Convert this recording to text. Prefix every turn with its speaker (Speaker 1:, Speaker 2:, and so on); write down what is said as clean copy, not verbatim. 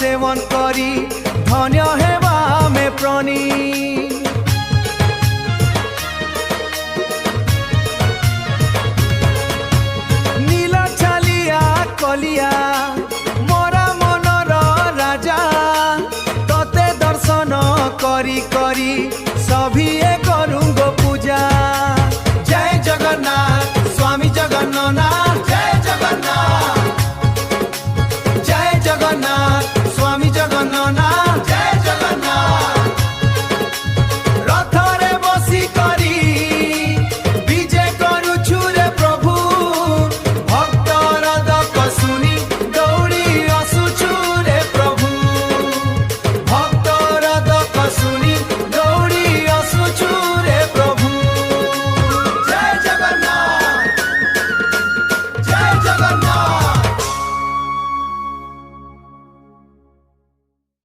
Speaker 1: Seven करी धन्य हेबा में प्राणी। नील छालिया कलिया मोरा मनर राजा तते दर्शन करी करी सभिए करूंगो पूजा। जय जगन्नाथ स्वामी जगन्नाथ, जय जगन्नाथ, जय जगन्नाथ स्वामी जगन्नाथ, जय